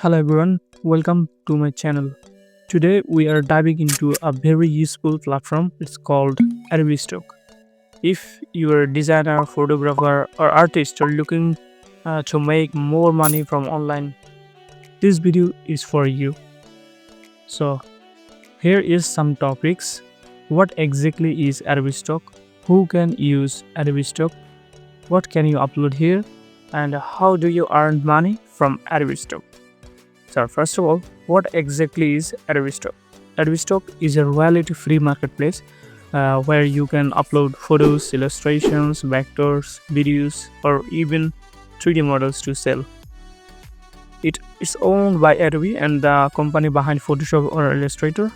Hello everyone, welcome to my channel. Today we are diving into a very useful platform. It's called Adobe Stock. If you are a designer, photographer, or artist or looking to make more money from online, this video is for you. So here is some topics. What exactly is Adobe Stock? Who can use Adobe Stock? What can you upload here? And how do you earn money from Adobe Stock? So first of all, what exactly is Adobe Stock? Adobe Stock is a royalty-free marketplace where you can upload photos, illustrations, vectors, videos, or even 3D models to sell. It is owned by Adobe and the company behind Photoshop or Illustrator.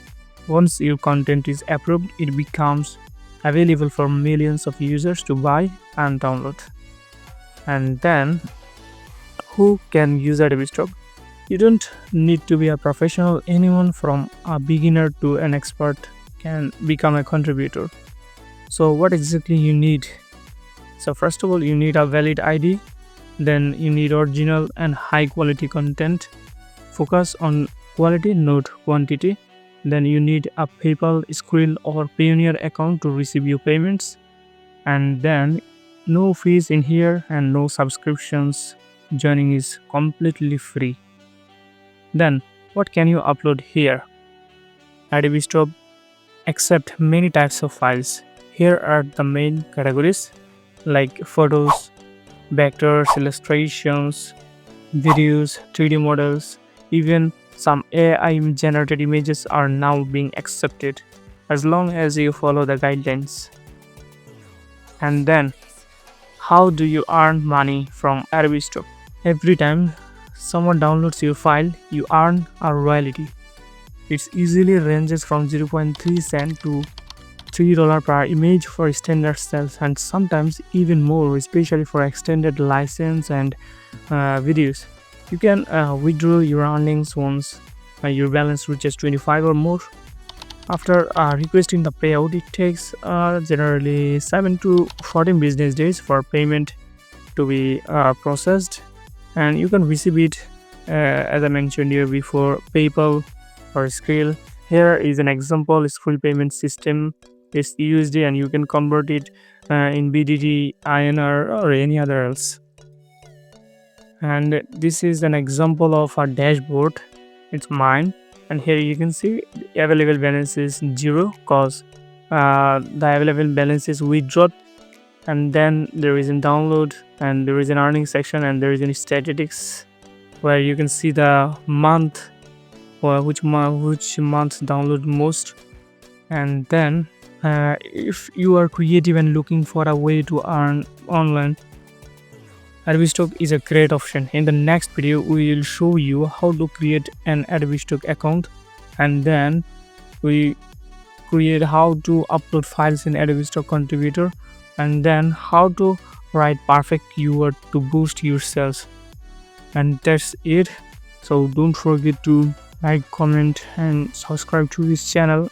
Once your content is approved, it becomes available for millions of users to buy and download. And then, who can use Adobe Stock? You don't need to be a professional. Anyone from a beginner to an expert can become a contributor. So what exactly you need? So first of all, you need a valid ID. Then you need original and high quality content. Focus on quality, not quantity. Then you need a PayPal, Skrill or Payoneer account to receive your payments. And then no fees in here and no subscriptions. Joining is completely free. Then, what can you upload here? Adobe Stock accepts many types of files. Here are the main categories like photos, vectors, illustrations, videos, 3D models, even some AI generated images are now being accepted as long as you follow the guidelines. And then, how do you earn money from Adobe Stock? Every time someone downloads your file, you earn a royalty. It easily ranges from 0.3 cent to $3 per image for standard sales and sometimes even more, especially for extended license and videos. You can withdraw your earnings once your balance reaches 25 or more. After requesting the payout, it takes generally 7 to 14 business days for payment to be processed, and you can receive it as I mentioned here before, PayPal or Skrill. Here is an example Skrill payment system. It's USD and you can convert it in BDT, INR or any other else. And this is an example of a dashboard. It's mine, and here you can see the available balance is 0 because the available balance is withdrawn. And then there is a download and there is an earning section and there is in statistics where you can see the month or which month download most. And then if you are creative and looking for a way to earn online, Adobe Stock is a great option. In the next video we will show you how to create an Adobe Stock account, and then we create how to upload files in Adobe Stock Contributor, and then how to write perfect keyword to boost your sales. And that's it. So don't forget to like, comment and subscribe to this channel.